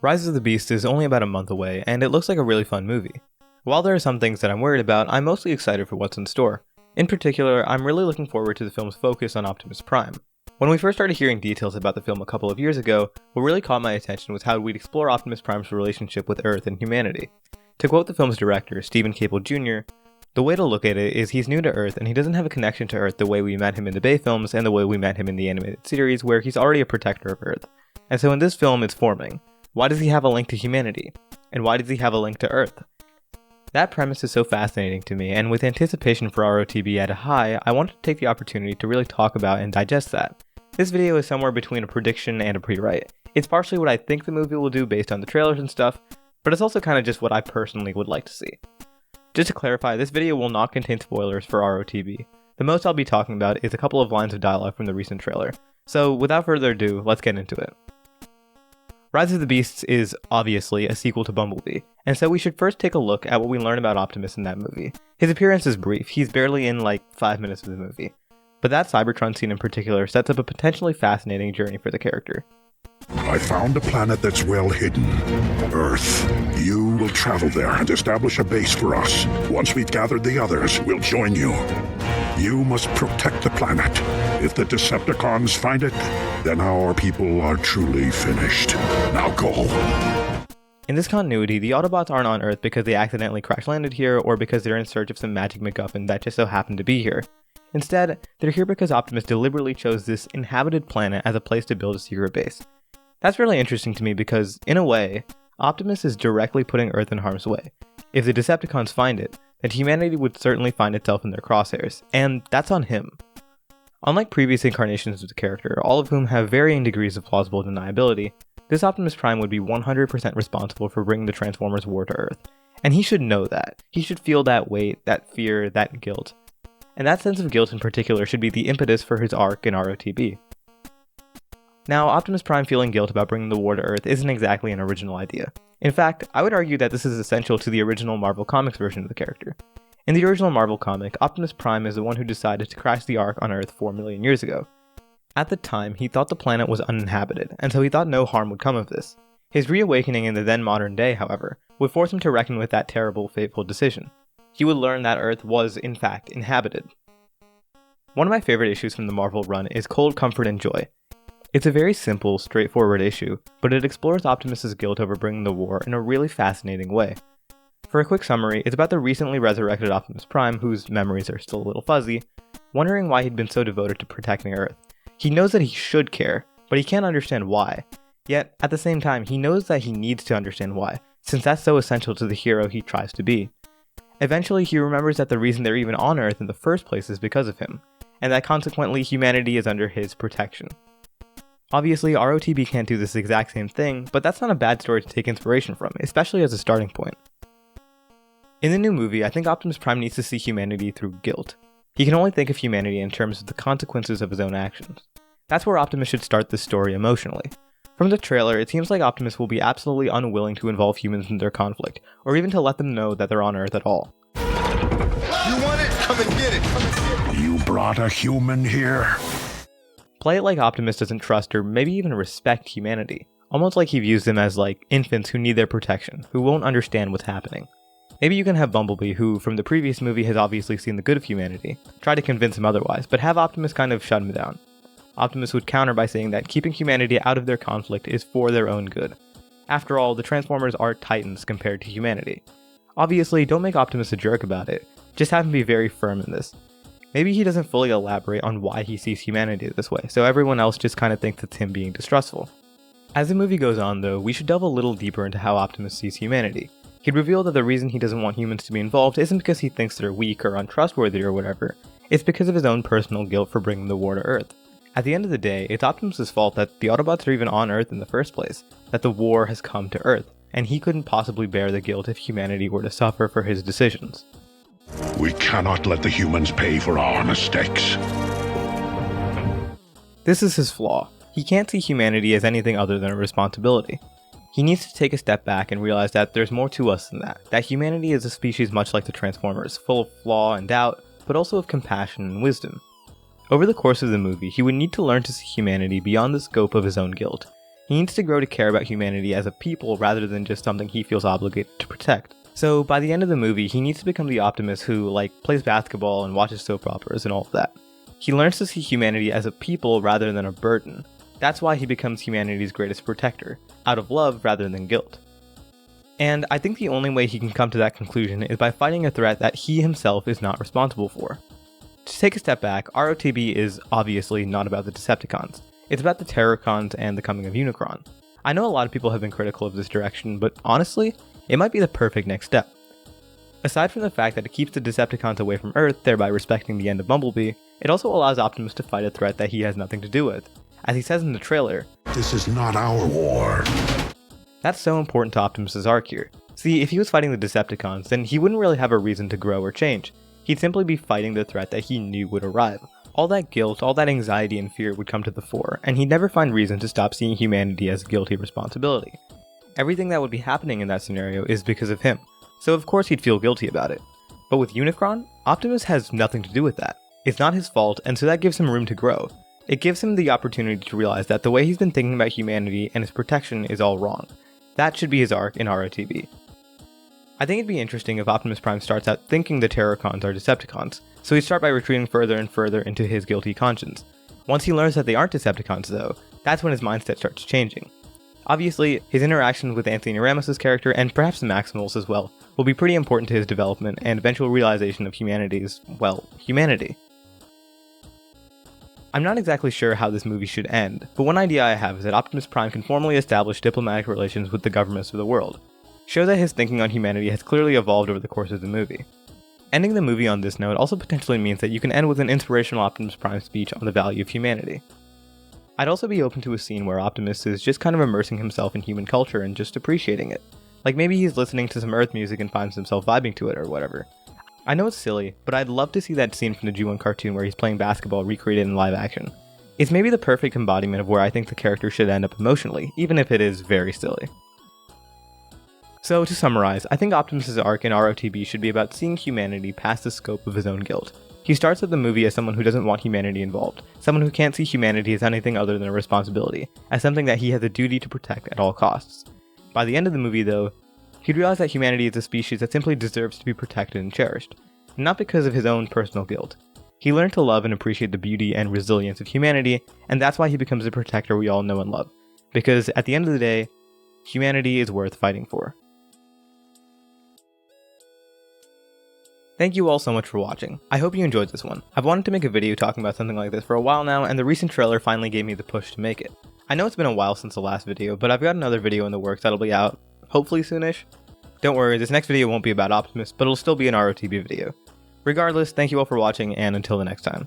Rise of the Beast is only about a month away, and it looks like a really fun movie. While there are some things that I'm worried about, I'm mostly excited for what's in store. In particular, I'm really looking forward to the film's focus on Optimus Prime. When we first started hearing details about the film a couple of years ago, what really caught my attention was how we'd explore Optimus Prime's relationship with Earth and humanity. To quote the film's director, Stephen Cable Jr., "The way to look at it is he's new to Earth and he doesn't have a connection to Earth the way we met him in the Bay films and the way we met him in the animated series where he's already a protector of Earth. And so in this film it's forming. Why does he have a link to humanity? And why does he have a link to Earth?" That premise is so fascinating to me, and with anticipation for RotB at a high, I wanted to take the opportunity to really talk about and digest that. This video is somewhere between a prediction and a pre-write. It's partially what I think the movie will do based on the trailers and stuff, but it's also kind of just what I personally would like to see. Just to clarify, this video will not contain spoilers for RotB. The most I'll be talking about is a couple of lines of dialogue from the recent trailer. So without further ado, let's get into it. Rise of the Beasts is obviously a sequel to Bumblebee, and so we should first take a look at what we learn about Optimus in that movie. His appearance is brief, he's barely in like 5 minutes of the movie, but that Cybertron scene in particular sets up a potentially fascinating journey for the character. "I found a planet that's well hidden. Earth. You will travel there and establish a base for us. Once we've gathered the others, we'll join you. You must protect the planet. If the Decepticons find it, then our people are truly finished. Now go." In this continuity, the Autobots aren't on Earth because they accidentally crash-landed here or because they're in search of some magic MacGuffin that just so happened to be here. Instead, they're here because Optimus deliberately chose this inhabited planet as a place to build a secret base. That's really interesting to me because, in a way, Optimus is directly putting Earth in harm's way. If the Decepticons find it, then humanity would certainly find itself in their crosshairs, and that's on him. Unlike previous incarnations of the character, all of whom have varying degrees of plausible deniability, this Optimus Prime would be 100% responsible for bringing the Transformers war to Earth. And he should know that. He should feel that weight, that fear, that guilt. And that sense of guilt in particular should be the impetus for his arc in RotB. Now, Optimus Prime feeling guilt about bringing the war to Earth isn't exactly an original idea. In fact, I would argue that this is essential to the original Marvel Comics version of the character. In the original Marvel comic, Optimus Prime is the one who decided to crash the Ark on Earth 4 million years ago. At the time, he thought the planet was uninhabited, and so he thought no harm would come of this. His reawakening in the then modern day, however, would force him to reckon with that terrible, fateful decision. He would learn that Earth was, in fact, inhabited. One of my favorite issues from the Marvel run is Cold Comfort and Joy. It's a very simple, straightforward issue, but it explores Optimus's guilt over bringing the war in a really fascinating way. For a quick summary, it's about the recently resurrected Optimus Prime, whose memories are still a little fuzzy, wondering why he'd been so devoted to protecting Earth. He knows that he should care, but he can't understand why. Yet, at the same time, he knows that he needs to understand why, since that's so essential to the hero he tries to be. Eventually, he remembers that the reason they're even on Earth in the first place is because of him, and that consequently humanity is under his protection. Obviously, RotB can't do this exact same thing, but that's not a bad story to take inspiration from, especially as a starting point. In the new movie, I think Optimus Prime needs to see humanity through guilt. He can only think of humanity in terms of the consequences of his own actions. That's where Optimus should start this story emotionally. From the trailer, it seems like Optimus will be absolutely unwilling to involve humans in their conflict, or even to let them know that they're on Earth at all. "You want it? Come and get it! Come and get it!" "You brought a human here?" Play it like Optimus doesn't trust or maybe even respect humanity, almost like he views them as like infants who need their protection, who won't understand what's happening. Maybe you can have Bumblebee, who from the previous movie has obviously seen the good of humanity, try to convince him otherwise, but have Optimus kind of shut him down. Optimus would counter by saying that keeping humanity out of their conflict is for their own good. After all, the Transformers are titans compared to humanity. Obviously, don't make Optimus a jerk about it, just have him be very firm in this. Maybe he doesn't fully elaborate on why he sees humanity this way, so everyone else just kind of thinks it's him being distrustful. As the movie goes on though, we should delve a little deeper into how Optimus sees humanity. He'd reveal that the reason he doesn't want humans to be involved isn't because he thinks they're weak or untrustworthy or whatever, it's because of his own personal guilt for bringing the war to Earth. At the end of the day, it's Optimus' fault that the Autobots are even on Earth in the first place, that the war has come to Earth, and he couldn't possibly bear the guilt if humanity were to suffer for his decisions. "We cannot let the humans pay for our mistakes." This is his flaw. He can't see humanity as anything other than a responsibility. He needs to take a step back and realize that there's more to us than that humanity is a species much like the Transformers, full of flaw and doubt, but also of compassion and wisdom. Over the course of the movie, he would need to learn to see humanity beyond the scope of his own guilt. He needs to grow to care about humanity as a people rather than just something he feels obligated to protect. So by the end of the movie, he needs to become the Optimus who, plays basketball and watches soap operas and all of that. He learns to see humanity as a people rather than a burden. That's why he becomes humanity's greatest protector, out of love rather than guilt. And I think the only way he can come to that conclusion is by fighting a threat that he himself is not responsible for. To take a step back, RotB is obviously not about the Decepticons. It's about the Terrorcons and the coming of Unicron. I know a lot of people have been critical of this direction, but honestly, it might be the perfect next step. Aside from the fact that it keeps the Decepticons away from Earth, thereby respecting the end of Bumblebee, it also allows Optimus to fight a threat that he has nothing to do with. As he says in the trailer, This is not our war. that's so important to Optimus' arc here. See, if he was fighting the Decepticons, then he wouldn't really have a reason to grow or change. He'd simply be fighting the threat that he knew would arrive. All that guilt, all that anxiety and fear would come to the fore, and he'd never find reason to stop seeing humanity as a guilty responsibility. Everything that would be happening in that scenario is because of him, so of course he'd feel guilty about it. But with Unicron, Optimus has nothing to do with that. It's not his fault, and so that gives him room to grow. It gives him the opportunity to realize that the way he's been thinking about humanity and his protection is all wrong. That should be his arc in RotB. I think it'd be interesting if Optimus Prime starts out thinking the Terrorcons are Decepticons, so he'd start by retreating further and further into his guilty conscience. Once he learns that they aren't Decepticons though, that's when his mindset starts changing. Obviously, his interactions with Anthony Ramos' character, and perhaps the Maximals as well, will be pretty important to his development and eventual realization of humanity's, humanity. I'm not exactly sure how this movie should end, but one idea I have is that Optimus Prime can formally establish diplomatic relations with the governments of the world. Show that his thinking on humanity has clearly evolved over the course of the movie. Ending the movie on this note also potentially means that you can end with an inspirational Optimus Prime speech on the value of humanity. I'd also be open to a scene where Optimus is just kind of immersing himself in human culture and just appreciating it. Like maybe he's listening to some Earth music and finds himself vibing to it or whatever. I know it's silly, but I'd love to see that scene from the G1 cartoon where he's playing basketball recreated in live action. It's maybe the perfect embodiment of where I think the character should end up emotionally, even if it is very silly. So to summarize, I think Optimus' arc in RotB should be about seeing humanity past the scope of his own guilt. He starts with the movie as someone who doesn't want humanity involved, someone who can't see humanity as anything other than a responsibility, as something that he has a duty to protect at all costs. By the end of the movie though, he'd realize that humanity is a species that simply deserves to be protected and cherished, not because of his own personal guilt. He learned to love and appreciate the beauty and resilience of humanity, and that's why he becomes the protector we all know and love. Because at the end of the day, humanity is worth fighting for. Thank you all so much for watching. I hope you enjoyed this one. I've wanted to make a video talking about something like this for a while now, and the recent trailer finally gave me the push to make it. I know it's been a while since the last video, but I've got another video in the works that'll be out, hopefully soonish. Don't worry, this next video won't be about Optimus, but it'll still be an RotB video. Regardless, thank you all for watching, and until the next time.